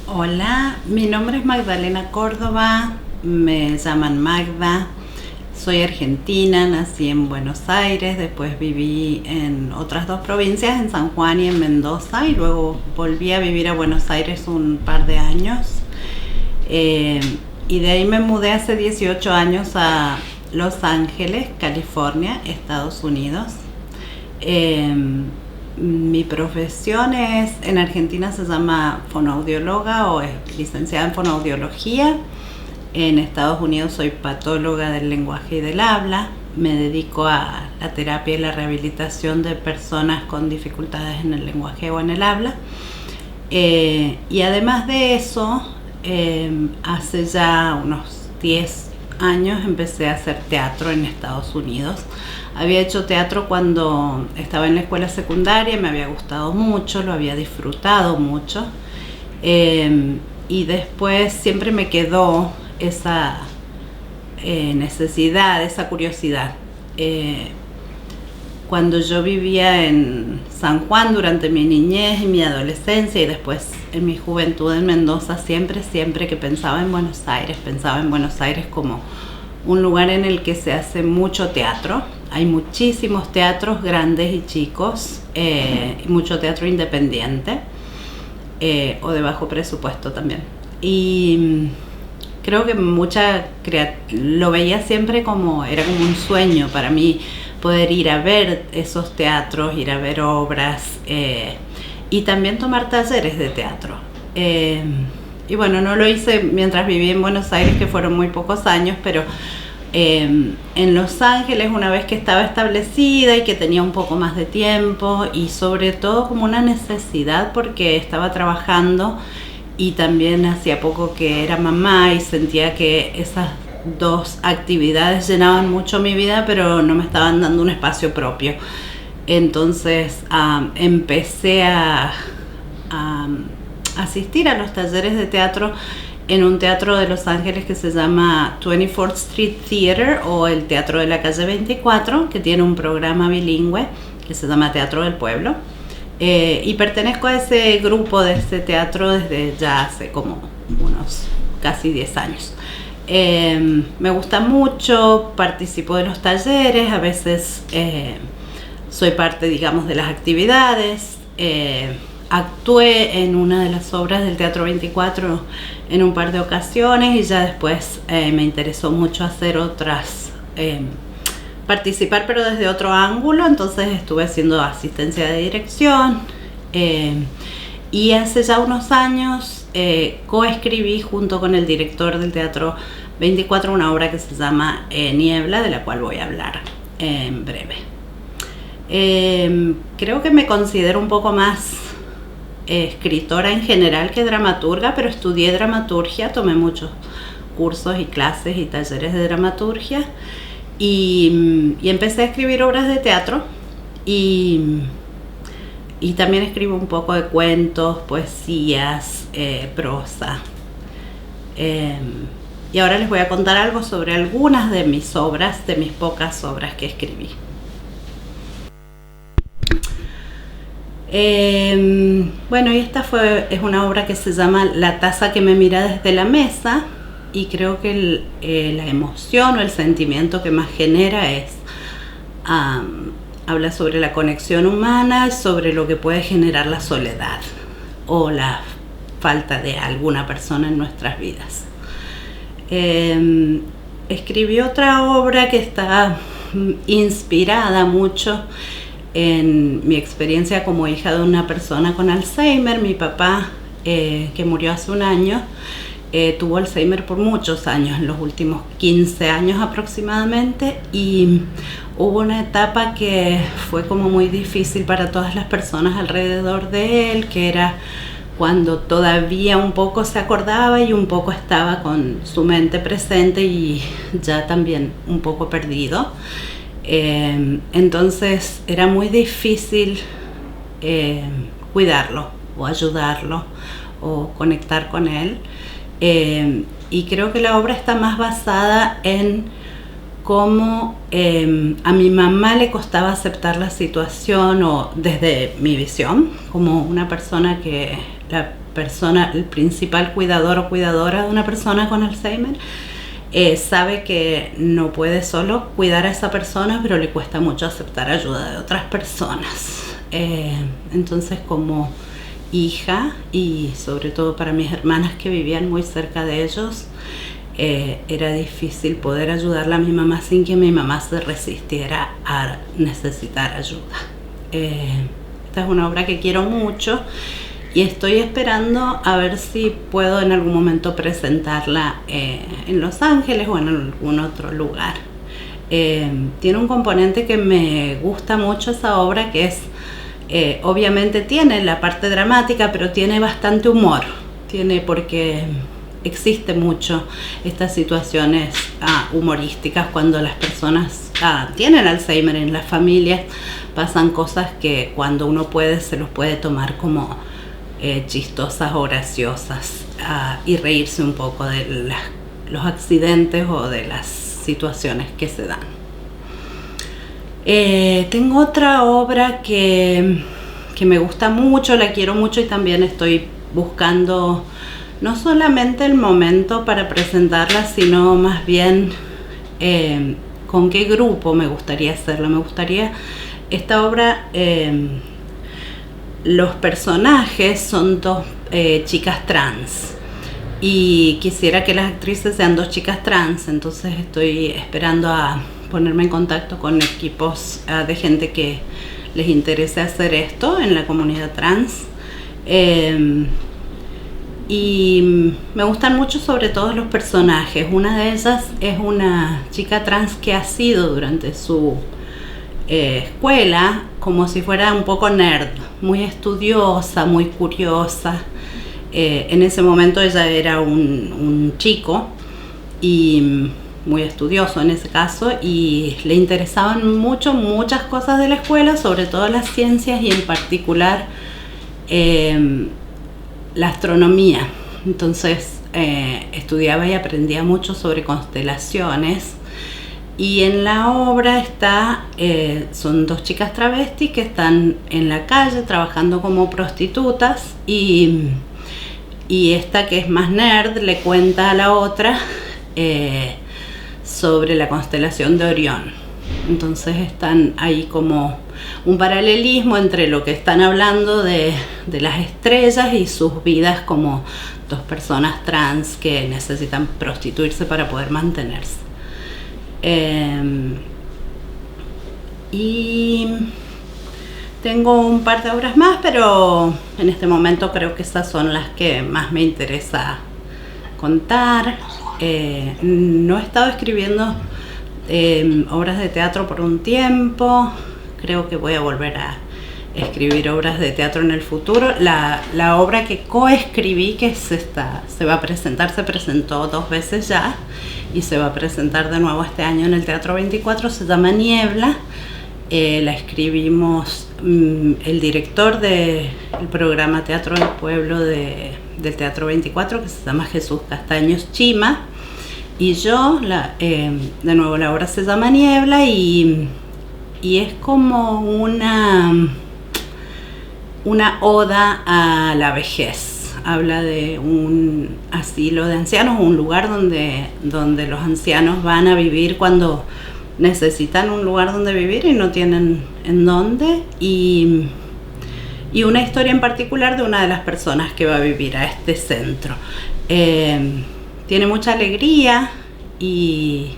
Hola, mi nombre es Magdalena Córdoba, me llaman Magda, soy argentina, nací en Buenos Aires, después viví en otras dos provincias, en San Juan y en Mendoza, y luego volví a vivir a Buenos Aires un par de años. Eh, y de ahí me mudé hace 18 años a Los Ángeles, California, Estados Unidos. Eh, Mi profesión en Argentina se llama fonoaudióloga o es licenciada en fonoaudiología. En Estados Unidos soy patóloga del lenguaje y del habla. Me dedico a la terapia y la rehabilitación de personas con dificultades en el lenguaje o en el habla. Y además de eso, hace ya unos 10 años empecé a hacer teatro en Estados Unidos. Había hecho teatro cuando estaba en la escuela secundaria, me había gustado mucho, lo había disfrutado mucho. Y después siempre me quedó esa necesidad, esa curiosidad. Cuando yo vivía en San Juan durante mi niñez y mi adolescencia y después en mi juventud en Mendoza, siempre que pensaba en Buenos Aires como un lugar en el que se hace mucho teatro. Hay muchísimos teatros grandes y chicos, y mucho teatro independiente o de bajo presupuesto también. Y creo que lo veía siempre era como un sueño para mí poder ir a ver esos teatros, ir a ver obras y también tomar talleres de teatro. Y bueno, no lo hice mientras viví en Buenos Aires, que fueron muy pocos años, pero en Los Ángeles, una vez que estaba establecida y que tenía un poco más de tiempo y sobre todo como una necesidad porque estaba trabajando y también hacía poco que era mamá y sentía que esas dos actividades llenaban mucho mi vida, pero no me estaban dando un espacio propio. Entonces empecé a asistir a los talleres de teatro en un teatro de Los Ángeles que se llama 24th Street Theater o el Teatro de la Calle 24, que tiene un programa bilingüe que se llama Teatro del Pueblo. Y pertenezco a ese grupo de ese teatro desde ya hace como unos casi 10 años. Me gusta mucho, participo de los talleres, a veces soy parte, digamos, de las actividades. Actué en una de las obras del Teatro 24 en un par de ocasiones y ya después me interesó mucho hacer participar pero desde otro ángulo, entonces estuve haciendo asistencia de dirección y hace ya unos años coescribí junto con el director del Teatro 24 una obra que se llama Niebla, de la cual voy a hablar en breve. Creo que me considero un poco más escritora en general que dramaturga, pero estudié dramaturgia, tomé muchos cursos y clases y talleres de dramaturgia y empecé a escribir obras de teatro y también escribo un poco de cuentos, poesías, prosa. Y ahora les voy a contar algo sobre algunas de mis obras, de mis pocas obras que escribí. Bueno, y esta es una obra que se llama La taza que me mira desde la mesa, y creo que la emoción o el sentimiento que más genera habla sobre la conexión humana, sobre lo que puede generar la soledad o la falta de alguna persona en nuestras vidas. Escribí otra obra que está inspirada mucho en mi experiencia como hija de una persona con Alzheimer. Mi papá, que murió hace un año, tuvo Alzheimer por muchos años, en los últimos 15 años aproximadamente, y hubo una etapa que fue como muy difícil para todas las personas alrededor de él, que era cuando todavía un poco se acordaba y un poco estaba con su mente presente y ya también un poco perdido. Entonces era muy difícil cuidarlo o ayudarlo o conectar con él, y creo que la obra está más basada en cómo a mi mamá le costaba aceptar la situación, o desde mi visión como una persona que el principal cuidador o cuidadora de una persona con Alzheimer, sabe que no puede solo cuidar a esa persona, pero le cuesta mucho aceptar ayuda de otras personas. Entonces, como hija, y sobre todo para mis hermanas que vivían muy cerca de ellos, era difícil poder ayudarla a mi mamá sin que mi mamá se resistiera a necesitar ayuda. Esta es una obra que quiero mucho y estoy esperando a ver si puedo en algún momento presentarla en Los Ángeles o en algún otro lugar. Tiene un componente que me gusta mucho esa obra, que es obviamente tiene la parte dramática, pero tiene bastante humor, porque existe mucho estas situaciones humorísticas cuando las personas tienen Alzheimer. En las familias pasan cosas que cuando uno puede se los puede tomar como chistosas o graciosas, y reírse un poco de los accidentes o de las situaciones que se dan. Tengo otra obra que me gusta mucho, la quiero mucho, y también estoy buscando no solamente el momento para presentarla, sino más bien con qué grupo me gustaría hacerla. Me gustaría esta obra, los personajes son dos chicas trans, y quisiera que las actrices sean dos chicas trans. Entonces estoy esperando a ponerme en contacto con equipos de gente que les interese hacer esto en la comunidad trans. Y me gustan mucho sobre todo los personajes. Una de ellas es una chica trans que ha sido durante su escuela como si fuera un poco nerd, muy estudiosa, muy curiosa. En ese momento ella era un chico y muy estudioso en ese caso, y le interesaban muchas cosas de la escuela, sobre todo las ciencias y en particular la astronomía. Entonces estudiaba y aprendía mucho sobre constelaciones. Y en la obra son dos chicas travestis que están en la calle trabajando como prostitutas, y esta, que es más nerd, le cuenta a la otra sobre la constelación de Orión. Entonces están ahí como un paralelismo entre lo que están hablando de las estrellas y sus vidas como dos personas trans que necesitan prostituirse para poder mantenerse. Y tengo un par de obras más, pero en este momento creo que esas son las que más me interesa contar. No he estado escribiendo obras de teatro por un tiempo. Creo que voy a volver a escribir obras de teatro en el futuro. La obra que coescribí, que se va a presentar, se presentó 2 veces ya y se va a presentar de nuevo este año en el Teatro 24, se llama Niebla. La escribimos el director del programa Teatro del Pueblo del Teatro 24, que se llama Jesús Castaños Chima, y yo. De nuevo, la obra se llama Niebla, y es como una oda a la vejez. Habla de un asilo de ancianos, un lugar donde los ancianos van a vivir cuando necesitan un lugar donde vivir y no tienen en dónde, y una historia en particular de una de las personas que va a vivir a este centro. Tiene mucha alegría y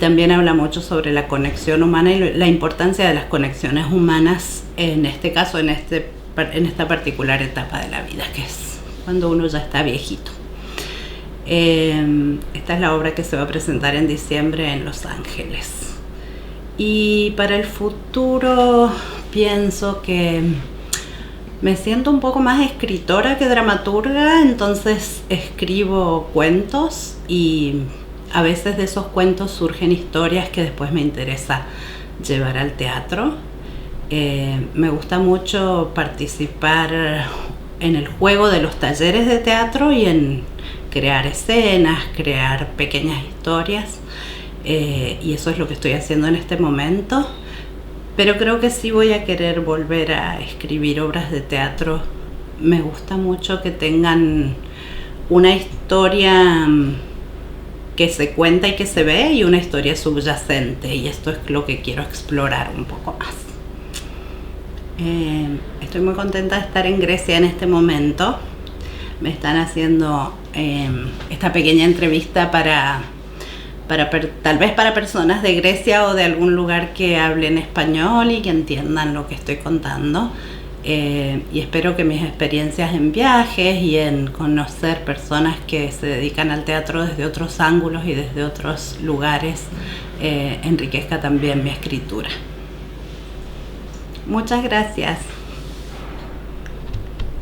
también habla mucho sobre la conexión humana y la importancia de las conexiones humanas, en este caso, en esta particular etapa de la vida, que es cuando uno ya está viejito. Esta es la obra que se va a presentar en diciembre en Los Ángeles. Y para el futuro pienso que me siento un poco más escritora que dramaturga, entonces escribo cuentos y a veces de esos cuentos surgen historias que después me interesa llevar al teatro. Me gusta mucho participar en el juego de los talleres de teatro y en crear escenas, crear pequeñas historias, y eso es lo que estoy haciendo en este momento. Pero creo que sí voy a querer volver a escribir obras de teatro me gusta mucho que tengan una historia que se cuenta y que se ve, y una historia subyacente, y esto es lo que quiero explorar un poco más. Estoy muy contenta de estar en Grecia en este momento. Me están haciendo esta pequeña entrevista tal vez para personas de Grecia o de algún lugar que hablen español y que entiendan lo que estoy contando. Y espero que mis experiencias en viajes y en conocer personas que se dedican al teatro desde otros ángulos y desde otros lugares enriquezca también mi escritura. Muchas gracias.